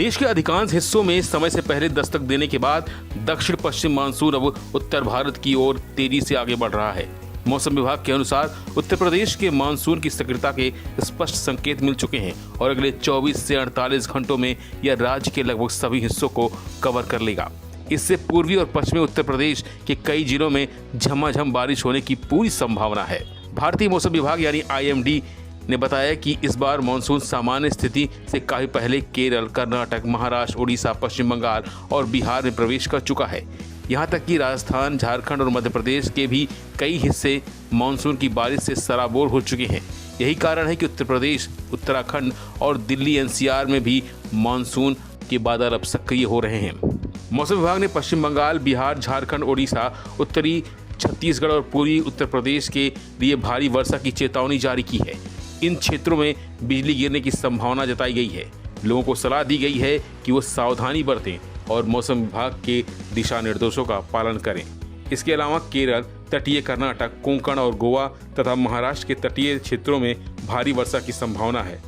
देश के अधिकांश हिस्सों में समय से पहले दस्तक देने के बाद दक्षिण पश्चिम मानसून अब उत्तर भारत की ओर तेजी से आगे बढ़ रहा है। मौसम विभाग के अनुसार उत्तर प्रदेश के मानसून की सक्रियता के स्पष्ट संकेत मिल चुके हैं और अगले 24 से 48 घंटों में यह राज्य के लगभग सभी हिस्सों को कवर कर लेगा। इससे पूर्वी और पश्चिमी उत्तर प्रदेश के कई जिलों में झमाझम बारिश होने की पूरी संभावना है। भारतीय मौसम विभाग यानी IMD ने बताया कि इस बार मानसून सामान्य स्थिति से काफी पहले केरल, कर्नाटक, महाराष्ट्र, उड़ीसा, पश्चिम बंगाल और बिहार में प्रवेश कर चुका है। यहाँ तक कि राजस्थान, झारखंड और मध्य प्रदेश के भी कई हिस्से मानसून की बारिश से सराबोर हो चुके हैं। यही कारण है कि उत्तर प्रदेश, उत्तराखंड और दिल्ली NCR में भी मानसून के बादल अब सक्रिय हो रहे हैं। मौसम विभाग ने पश्चिम बंगाल, बिहार, झारखंड, उड़ीसा, उत्तरी छत्तीसगढ़ और पूर्वी उत्तर प्रदेश के लिए भारी वर्षा की चेतावनी जारी की है। इन क्षेत्रों में बिजली गिरने की संभावना जताई गई है। लोगों को सलाह दी गई है कि वो सावधानी बरतें और मौसम विभाग के दिशा निर्देशों का पालन करें। इसके अलावा केरल, तटीय कर्नाटक, कोंकण और गोवा तथा महाराष्ट्र के तटीय क्षेत्रों में भारी वर्षा की संभावना है।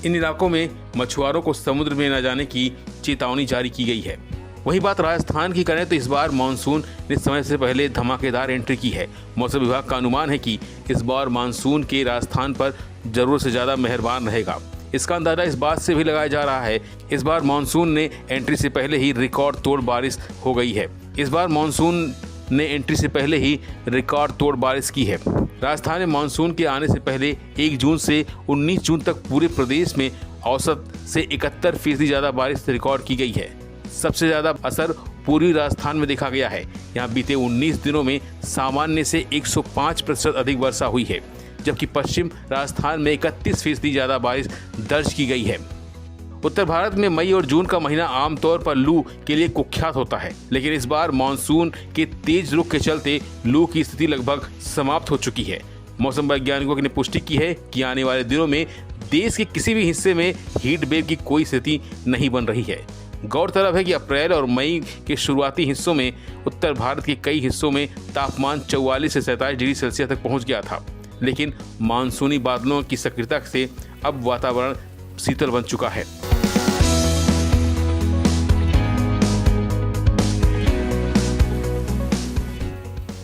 इन इलाकों में मछुआरों को समुद्र में न जाने की चेतावनी जारी की गई है। वही बात राजस्थान की करें तो इस बार मानसून ने समय से पहले धमाकेदार एंट्री की है। मौसम विभाग का अनुमान है कि इस बार मानसून के राजस्थान पर जरूरत से ज्यादा मेहरबान रहेगा। इसका अंदाजा इस बात से भी लगाया जा रहा है, इस बार मानसून ने एंट्री से पहले ही रिकॉर्ड तोड़ बारिश हो गई है। इस बार मानसून ने एंट्री से पहले ही रिकॉर्ड तोड़ बारिश की है। राजस्थान में मानसून के आने से पहले 1 जून से 19 जून तक पूरे प्रदेश में औसत से 71% ज्यादा बारिश रिकॉर्ड की गई है। सबसे ज्यादा असर पूर्वी राजस्थान में देखा गया है। यहाँ बीते 19 दिनों में सामान्य से 105% अधिक वर्षा हुई है, जबकि पश्चिम राजस्थान में 31% ज्यादा बारिश दर्ज की गई है। उत्तर भारत में मई और जून का महीना आमतौर पर लू के लिए कुख्यात होता है, लेकिन इस बार मानसून के तेज रुख के चलते लू की स्थिति लगभग समाप्त हो चुकी है। मौसम वैज्ञानिकों ने पुष्टि की है कि आने वाले दिनों में देश के किसी भी हिस्से में हीट वेव की कोई स्थिति नहीं बन रही है। गौरतलब है कि अप्रैल और मई के शुरुआती हिस्सों में उत्तर भारत के कई हिस्सों में तापमान 44 से 47 डिग्री सेल्सियस तक पहुंच गया था, लेकिन मानसूनी बादलों की सक्रियता से अब वातावरण शीतल बन चुका है।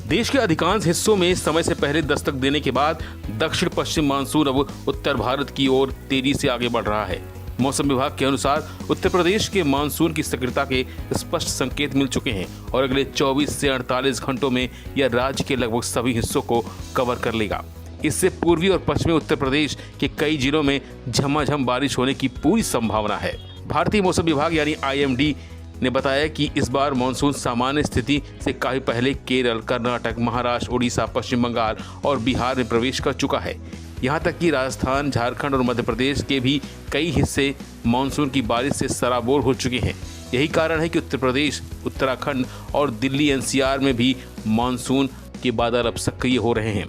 देश के अधिकांश हिस्सों में समय से पहले दस्तक देने के बाद दक्षिण पश्चिम मानसून अब उत्तर भारत की ओर तेजी से आगे बढ़ रहा है। मौसम विभाग के अनुसार उत्तर प्रदेश के मानसून की सक्रियता के स्पष्ट संकेत मिल चुके हैं और अगले 24 से 48 घंटों में यह राज्य के लगभग सभी हिस्सों को कवर कर लेगा। इससे पूर्वी और पश्चिमी उत्तर प्रदेश के कई जिलों में झमाझम बारिश होने की पूरी संभावना है। भारतीय मौसम विभाग यानी IMD ने बताया कि इस बार मानसून सामान्य स्थिति से काफी पहले केरल, कर्नाटक, महाराष्ट्र, उड़ीसा, पश्चिम बंगाल और बिहार में प्रवेश कर चुका है। यहाँ तक कि राजस्थान, झारखंड और मध्य प्रदेश के भी कई हिस्से मानसून की बारिश से सराबोर हो चुके हैं। यही कारण है कि उत्तर प्रदेश, उत्तराखंड और दिल्ली NCR में भी मानसून के बादल अब सक्रिय हो रहे हैं।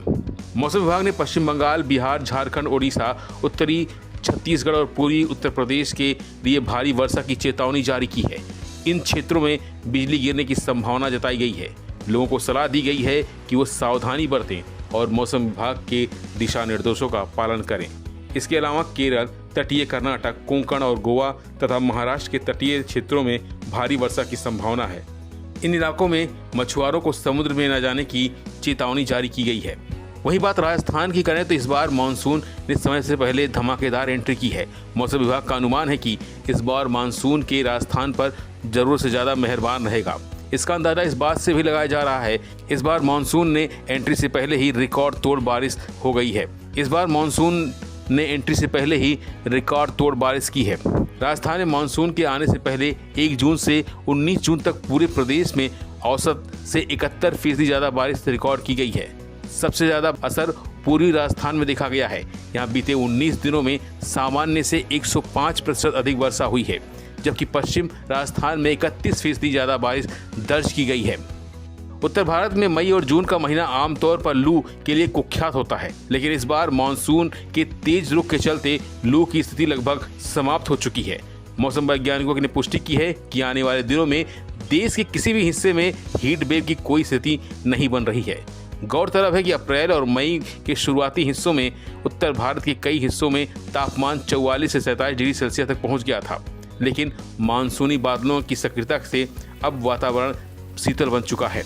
मौसम विभाग ने पश्चिम बंगाल, बिहार, झारखंड, उड़ीसा, उत्तरी छत्तीसगढ़ और पूर्वी उत्तर प्रदेश के लिए भारी वर्षा की चेतावनी जारी की है। इन क्षेत्रों में बिजली गिरने की संभावना जताई गई है। लोगों को सलाह दी गई है कि वो सावधानी बरतें और मौसम विभाग के दिशा निर्देशों का पालन करें। इसके अलावा केरल, तटीय कर्नाटक, कोंकण और गोवा तथा महाराष्ट्र के तटीय क्षेत्रों में भारी वर्षा की संभावना है। इन इलाकों में मछुआरों को समुद्र में न जाने की चेतावनी जारी की गई है। वही बात राजस्थान की करें तो इस बार मानसून ने समय से पहले धमाकेदार एंट्री की है। मौसम विभाग का अनुमान है कि इस बार मानसून के राजस्थान पर जरूरत से ज्यादा मेहरबान रहेगा। इसका अंदाजा इस बात से भी लगाया जा रहा है, इस बार मानसून ने एंट्री से पहले ही रिकॉर्ड तोड़ बारिश हो गई है। इस बार मानसून ने एंट्री से पहले ही रिकॉर्ड तोड़ बारिश की है। राजस्थान में मानसून के आने से पहले 1 जून से 19 जून तक पूरे प्रदेश में औसत से 71% ज्यादा बारिश रिकॉर्ड की गई है। सबसे ज्यादा असर पूर्वी राजस्थान में देखा गया है। यहाँ बीते 19 दिनों में सामान्य से 105% अधिक वर्षा हुई है, जबकि पश्चिम राजस्थान में 31% ज्यादा बारिश दर्ज की गई है। उत्तर भारत में मई और जून का महीना आमतौर पर लू के लिए कुख्यात होता है, लेकिन इस बार मानसून के तेज रुख के चलते लू की स्थिति लगभग समाप्त हो चुकी है। मौसम वैज्ञानिकों ने पुष्टि की है कि आने वाले दिनों में देश के किसी भी हिस्से में हीट वेव की कोई स्थिति नहीं बन रही है। गौरतलब है कि अप्रैल और मई के शुरुआती हिस्सों में उत्तर भारत के कई हिस्सों में तापमान 44 से 47 डिग्री सेल्सियस तक पहुंच गया था, लेकिन मानसूनी बादलों की सक्रियता से अब वातावरण शीतल बन चुका है।